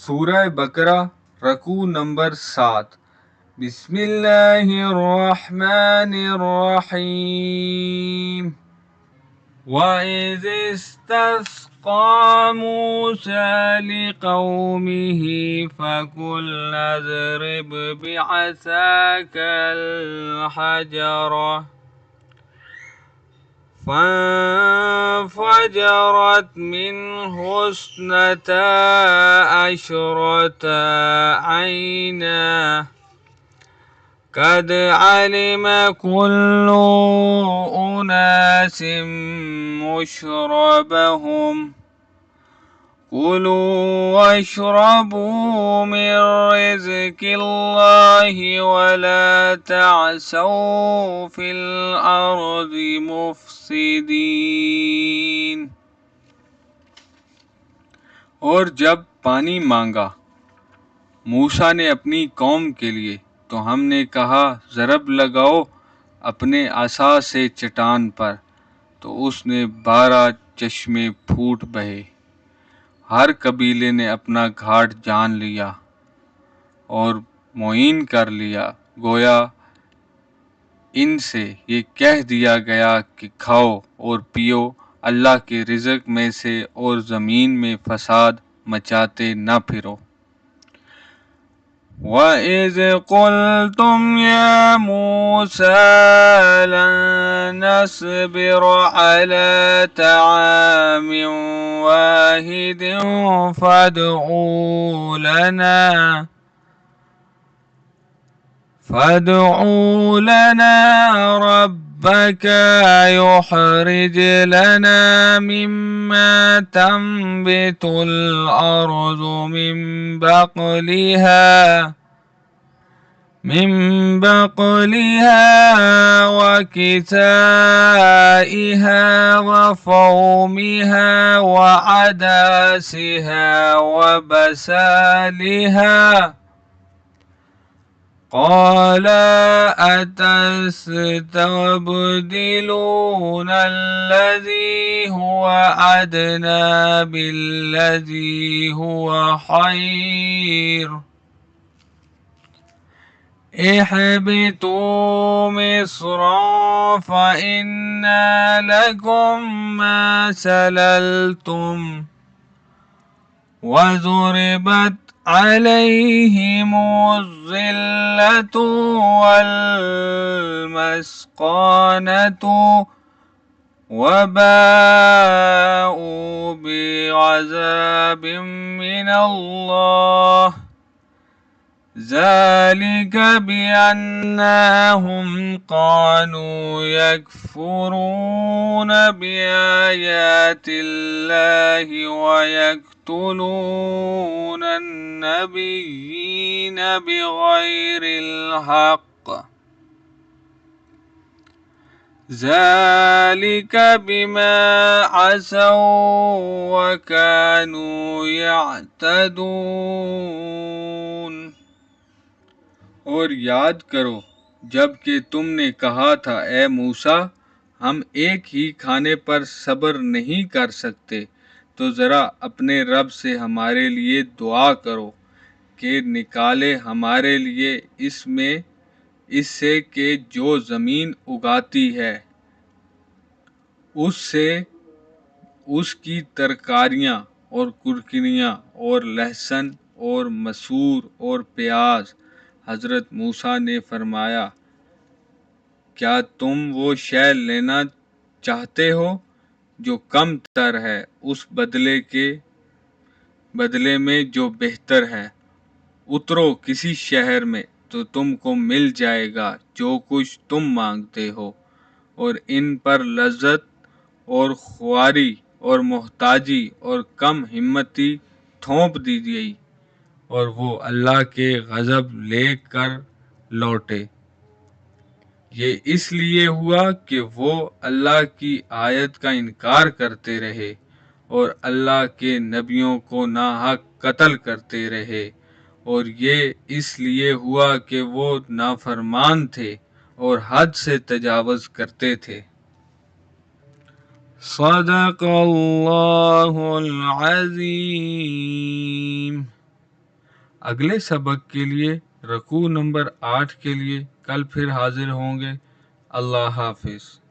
सूरह बकरा रकू नंबर 7। बिस्मिल्लाहिर्रहमानिर्रहीम। वइज़ इस्तस्क़ा मूसा लिक़ौमिही फ़क़ुल अज़रिब बिअसाकल हजरा فانفجرت منه اثنتا عشرة عينا قد علم كل أناس مشربهم كلوا واشربوا من رزق الله ولا تعثوا في الأرض मुफ़्सिदीन। और जब पानी मांगा मूसा ने अपनी कौम के लिए, तो हमने कहा ज़रब लगाओ अपने आसा से चट्टान पर, तो उसने 12 चश्मे फूट बहे। हर कबीले ने अपना घाट जान लिया और मुईन कर लिया, गोया इनसे ये कह दिया गया कि खाओ और पियो अल्लाह के रिज़्क़ में से और ज़मीन में फ़साद मचाते न फिरो। वइज़ क़ुल्तुम या मूसा लन नस्बिर अला तआमिन वाहिदिन فادع لنا ربك يخرج لنا مما تنبت الأرض من بقلها وكسائها وفومها وعدسها وبسالها قال أتستبدلون الذي هو أدنى بالذي هو خير اهبطوا مصرا فإن لكم ما سللتم وضربت عليهم الذلة والمسكنة وباءوا بعذاب من الله ذلك بأنهم كانوا يكفرون بآيات الله ويقتلون النبيين بغير الحق ذلك بما عصوا وكانوا يعتدون। और याद करो जबकि तुमने कहा था ए मूसा, हम एक ही खाने पर सब्र नहीं कर सकते, तो ज़रा अपने रब से हमारे लिए दुआ करो कि निकाले हमारे लिए इससे कि जो ज़मीन उगाती है उससे उसकी तरकारियाँ और कुरकुरियाँ और लहसुन और मसूर और प्याज। हज़रत मूसा ने फरमाया, क्या तुम वो शय लेना चाहते हो जो कम तर है उस बदले में जो बेहतर है? उतरो किसी शहर में तो तुमको मिल जाएगा जो कुछ तुम मांगते हो, और इन पर लज्जत और ख्वारी और मोहताजी और कम हिम्मती थोप दी गई, और वो अल्लाह के गज़ब लेकर लौटे। ये इसलिए हुआ कि वो अल्लाह की आयत का इनकार करते रहे और अल्लाह के नबियों को नाहक कत्ल करते रहे, और ये इसलिए हुआ कि वो नाफरमान थे और हद से तजावुज़ करते थे। सदक़ल्लाहुल अज़ीम। अगले सबक के लिए रुकू नंबर 8 के लिए कल फिर हाजिर होंगे। अल्लाह हाफिज़।